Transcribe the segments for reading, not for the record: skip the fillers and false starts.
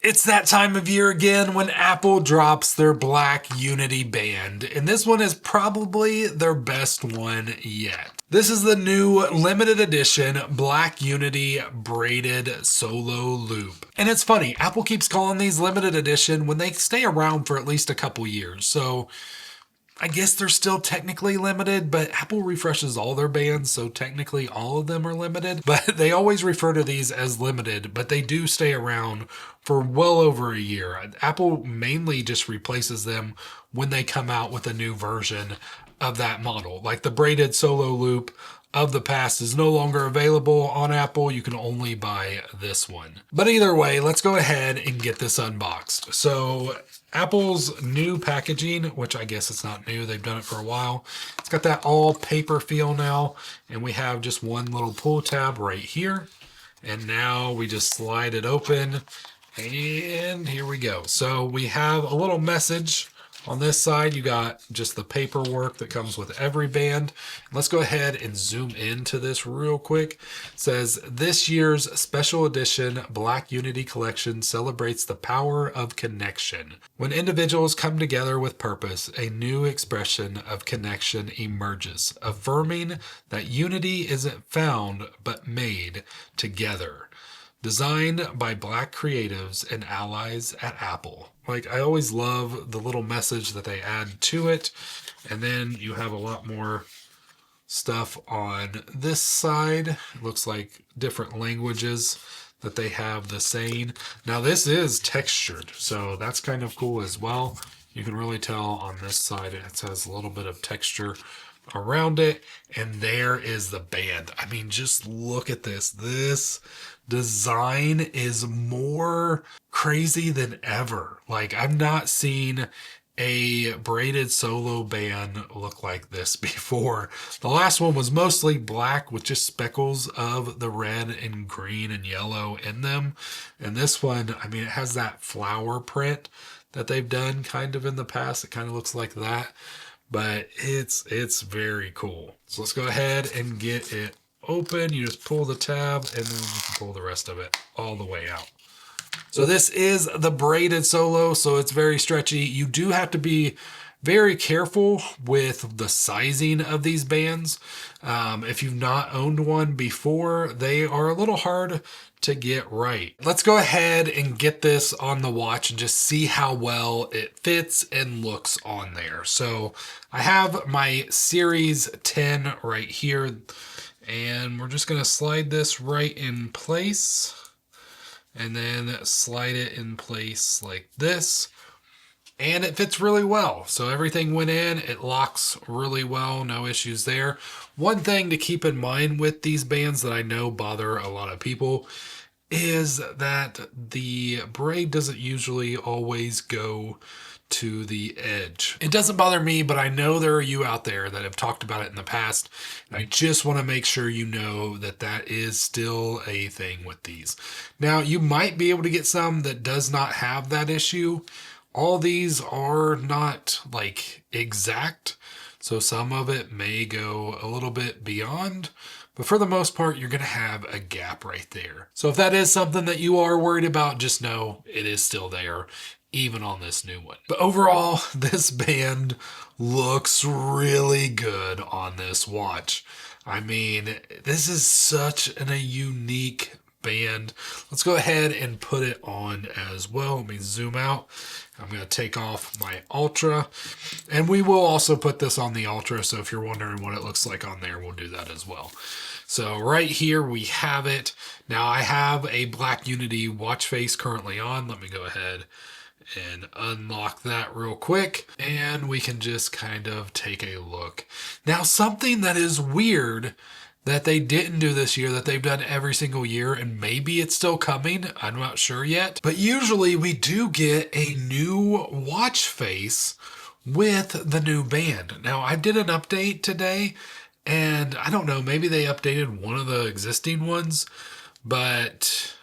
It's that time of year again when Apple drops their Black Unity band, and this one is probably their best one yet. This is the new limited edition Black Unity Braided Solo Loop. And it's funny, Apple keeps calling these limited edition when they stay around for at least a couple years. So I guess they're still technically limited, but Apple refreshes all their bands, so technically all of them are limited. But they always refer to these as limited, but they do stay around for well over a year. Apple mainly just replaces them when they come out with a new version of that model. Like the braided solo loop of the past is no longer available on Apple. You can only buy this one. But either way, let's go ahead and get this unboxed. So Apple's new packaging, which I guess it's not new, they've done it for a while. It's got that all paper feel now, and we have just one little pull tab right here. And now we just slide it open, and here we go. So we have a little message. On this side, you got just the paperwork that comes with every band. Let's go ahead and zoom into this real quick. It says, this year's special edition Black Unity Collection celebrates the power of connection. When individuals come together with purpose, a new expression of connection emerges, affirming that unity isn't found but made together. Designed by Black creatives and allies at Apple. Like, I always love the little message that they add to it. And then you have a lot more stuff on this side. It looks like different languages that they have the saying. Now, this is textured, so that's kind of cool as well. You can really tell on this side it has a little bit of texture around it, and there is the band. I mean, just look at this. This design is more crazy than ever. Like, I've not seen a braided solo band look like this before. The last one was mostly black with just speckles of the red and green and yellow in them. And this one, I mean, it has that flower print that they've done kind of in the past. It kind of looks like that, but it's very cool. So let's go ahead and get it open. You just pull the tab and then you can pull the rest of it all the way out. So this is the braided solo, so it's very stretchy. You do have to be very careful with the sizing of these bands. If you've not owned one before, they are a little hard to get right. Let's go ahead and get this on the watch and just see how well it fits and looks on there. So I have my Series 10 right here, and we're just going to slide this right in place and then slide it in place like this. And it fits really well. So everything went in, it locks really well, no issues there. One thing to keep in mind with these bands that I know bother a lot of people is that the braid doesn't usually always go to the edge. It doesn't bother me, but I know there are you out there that have talked about it in the past. And I just want to make sure you know that that is still a thing with these. Now, you might be able to get some that does not have that issue. All these are not like exact, so some of it may go a little bit beyond, but for the most part, you're going to have a gap right there. So if that is something that you are worried about, just know it is still there, even on this new one. But overall, this band looks really good on this watch. I mean, this is such a unique band. Let's go ahead and put it on as well. Let me zoom out. I'm going to take off my Ultra, and we will also put this on the Ultra, so if you're wondering what it looks like on there, we'll do that as well. So right here we have it. Now I have a Black Unity watch face currently on. Let me go ahead and unlock that real quick, and we can just kind of take a look. Now, something that is weird that they didn't do this year that they've done every single year, and maybe it's still coming, I'm not sure yet, but usually we do get a new watch face with the new band. Now, I did an update today, and I don't know, maybe they updated one of the existing ones, but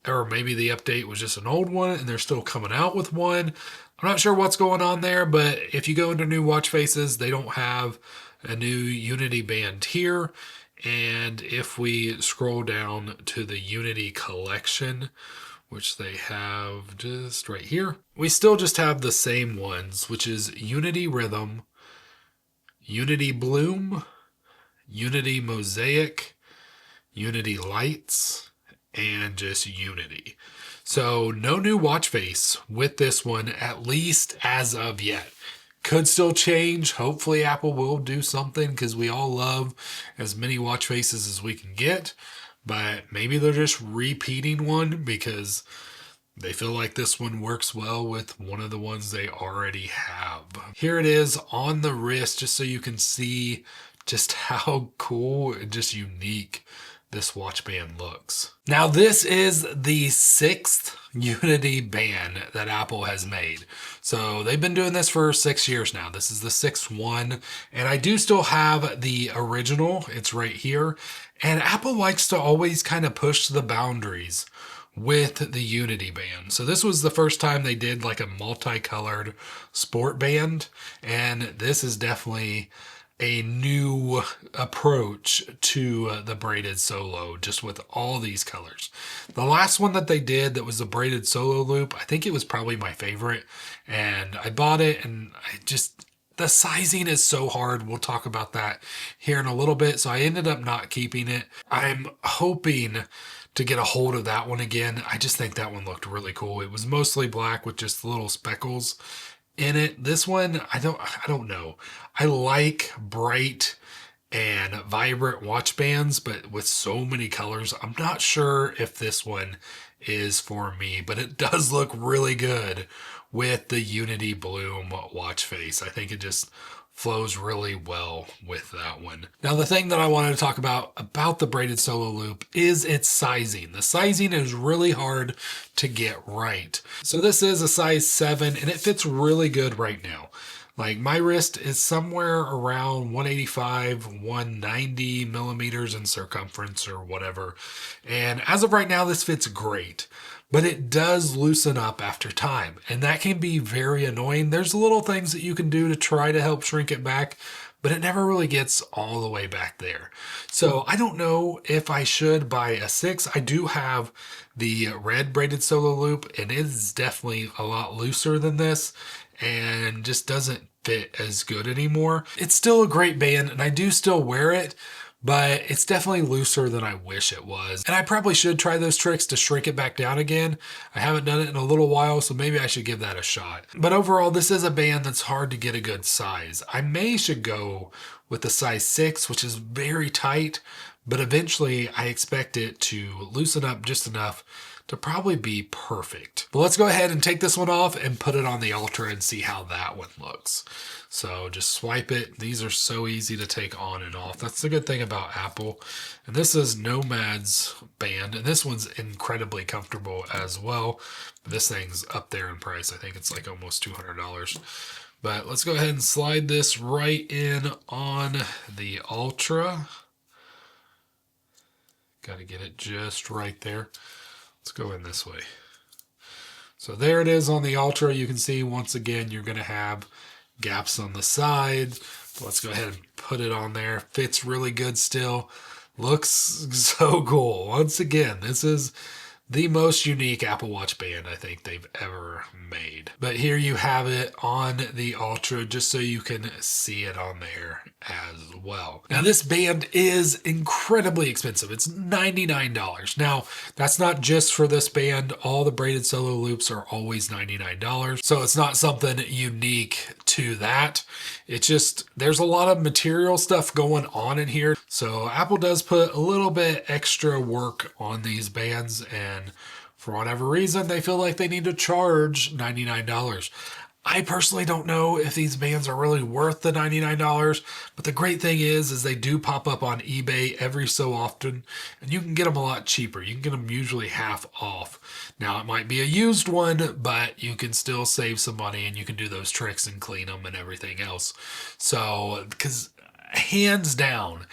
or maybe the update was just an old one and they're still coming out with one. I'm not sure what's going on there, but if you go into new watch faces, they don't have a new Unity band here. And if we scroll down to the Unity collection, which they have just right here. We still just have the same ones, which is Unity Rhythm, Unity Bloom, Unity Mosaic, Unity Lights, and just Unity. So no new watch face with this one, at least as of yet. Could still change. Hopefully Apple will do something because we all love as many watch faces as we can get. But maybe they're just repeating one because they feel like this one works well with one of the ones they already have. Here it is on the wrist just so you can see just how cool and just unique this watch band looks. Now this is the 6th Unity band that Apple has made. So they've been doing this for 6 years now. This is the 6th one. And I do still have the original. It's right here. And Apple likes to always kind of push the boundaries with the Unity band. So this was the first time they did like a multicolored sport band. And this is definitely a new approach to the braided solo, just with all these colors. The last one that they did that was a braided solo loop, I think it was probably my favorite, and I bought it, and the sizing is so hard. We'll talk about that here in a little bit, so I ended up not keeping it. I'm hoping to get a hold of that one again. I just think that one looked really cool. It was mostly black with just little speckles in it. This one, I don't know. I like bright and vibrant watch bands, but with so many colors, I'm not sure if this one is for me, but it does look really good with the Unity Bloom watch face. I think it just flows really well with that one. Now, the thing that I wanted to talk about the braided solo loop is its sizing. The sizing is really hard to get right. So this is a size 7 and it fits really good right now. Like my wrist is somewhere around 185, 190 millimeters in circumference or whatever. And as of right now, this fits great. But it does loosen up after time, and that can be very annoying. There's little things that you can do to try to help shrink it back, but it never really gets all the way back there. So I don't know if I should buy a 6. I do have the red braided solo loop, and it is definitely a lot looser than this and just doesn't fit as good anymore. It's still a great band, and I do still wear it, but it's definitely looser than I wish it was. And I probably should try those tricks to shrink it back down again. I haven't done it in a little while, so maybe I should give that a shot. But overall, this is a band that's hard to get a good size. I should go with the size 6, which is very tight, but eventually I expect it to loosen up just enough to probably be perfect. But let's go ahead and take this one off and put it on the Ultra and see how that one looks. So just swipe it. These are so easy to take on and off. That's the good thing about Apple. And this is Nomad's band, and this one's incredibly comfortable as well. This thing's up there in price. I think it's like almost $200. But let's go ahead and slide this right in on the Ultra. Got to get it just right there. Let's go in this way. So there it is on the Ultra. You can see once again you're going to have gaps on the side. Let's go ahead and put it on there. Fits really good still. Looks so cool. Once again, this is the most unique Apple Watch band I think they've ever made. But here you have it on the Ultra just so you can see it on there as well. Now this band is incredibly expensive. It's $99. Now that's not just for this band. All the braided solo loops are always $99. So it's not something unique to that. It's just there's a lot of material stuff going on in here. So Apple does put a little bit extra work on these bands, and for whatever reason they feel like they need to charge $99. I personally don't know if these bands are really worth the $99, but the great thing is they do pop up on eBay every so often, and you can get them a lot cheaper. You can get them usually half off. Now, it might be a used one, but you can still save some money, and you can do those tricks and clean them and everything else. So, because hands down,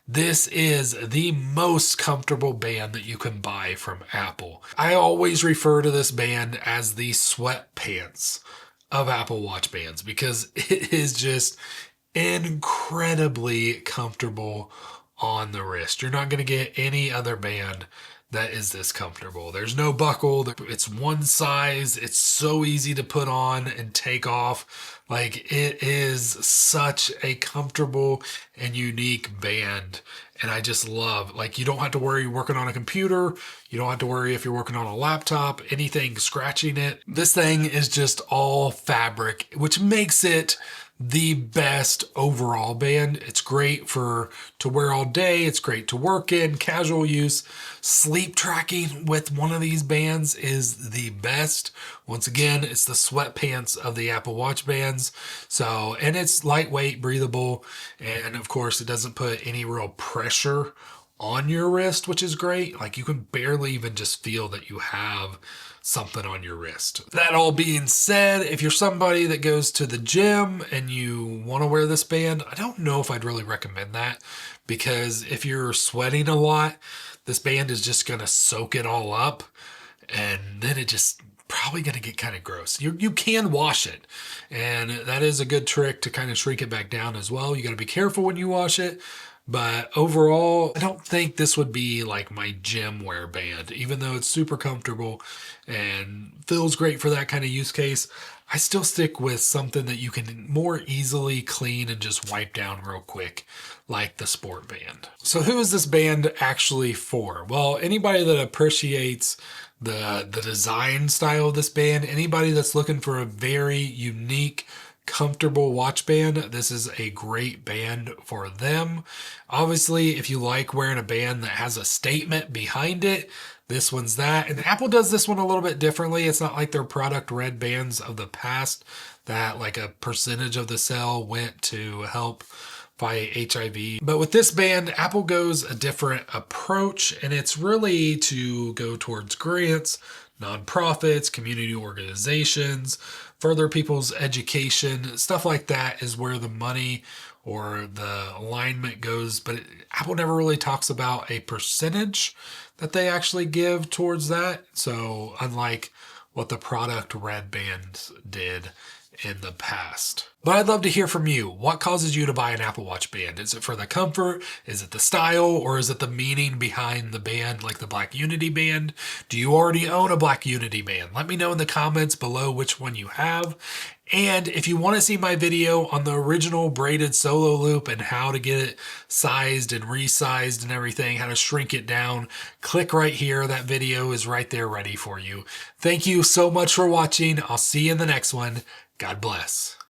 this is the most comfortable band that you can buy from Apple. I always refer to this band as the sweatpants of Apple Watch bands because it is just incredibly comfortable on the wrist. You're not going to get any other band that is this comfortable. There's no buckle. It's one size. It's so easy to put on and take off. Like, it is such a comfortable and unique band. And I just love, like, you don't have to worry you're working on a computer. You don't have to worry if you're working on a laptop, anything scratching it. This thing is just all fabric, which makes it the best overall band. It's great to wear all day. It's great to work in, casual use. Sleep tracking with one of these bands is the best. Once again, it's the sweatpants of the Apple Watch bands. So, and it's lightweight, breathable, and of course it doesn't put any real pressure on your wrist, which is great. Like, you can barely even just feel that you have something on your wrist. That all being said, if you're somebody that goes to the gym and you want to wear this band, I don't know if I'd really recommend that, because if you're sweating a lot, this band is just going to soak it all up, and then it just probably going to get kind of gross. You can wash it, and that is a good trick to kind of shrink it back down as well. You got to be careful when you wash it. But overall, I don't think this would be like my gym wear band. Even though it's super comfortable and feels great for that kind of use case, I still stick with something that you can more easily clean and just wipe down real quick, like the sport band. So who is this band actually for? Well, anybody that appreciates the design style of this band, anybody that's looking for a very unique, comfortable watch band, this is a great band for them. Obviously, if you like wearing a band that has a statement behind it, this one's that. And Apple does this one a little bit differently. It's not like their product red bands of the past that like a percentage of the sale went to help fight HIV. But with this band, Apple goes a different approach, and it's really to go towards grants, nonprofits, community organizations, further people's education, stuff like that is where the money or the alignment goes. But Apple never really talks about a percentage that they actually give towards that. So unlike what the product red bands did in the past. But I'd love to hear from you. What causes you to buy an Apple Watch band? Is it for the comfort? Is it the style? Or is it the meaning behind the band, like the Black Unity band? Do you already own a Black Unity band? Let me know in the comments below which one you have. And if you want to see my video on the original braided solo loop and how to get it sized and resized and everything, how to shrink it down, click right here. That video is right there ready for you. Thank you so much for watching. I'll see you in the next one. God bless.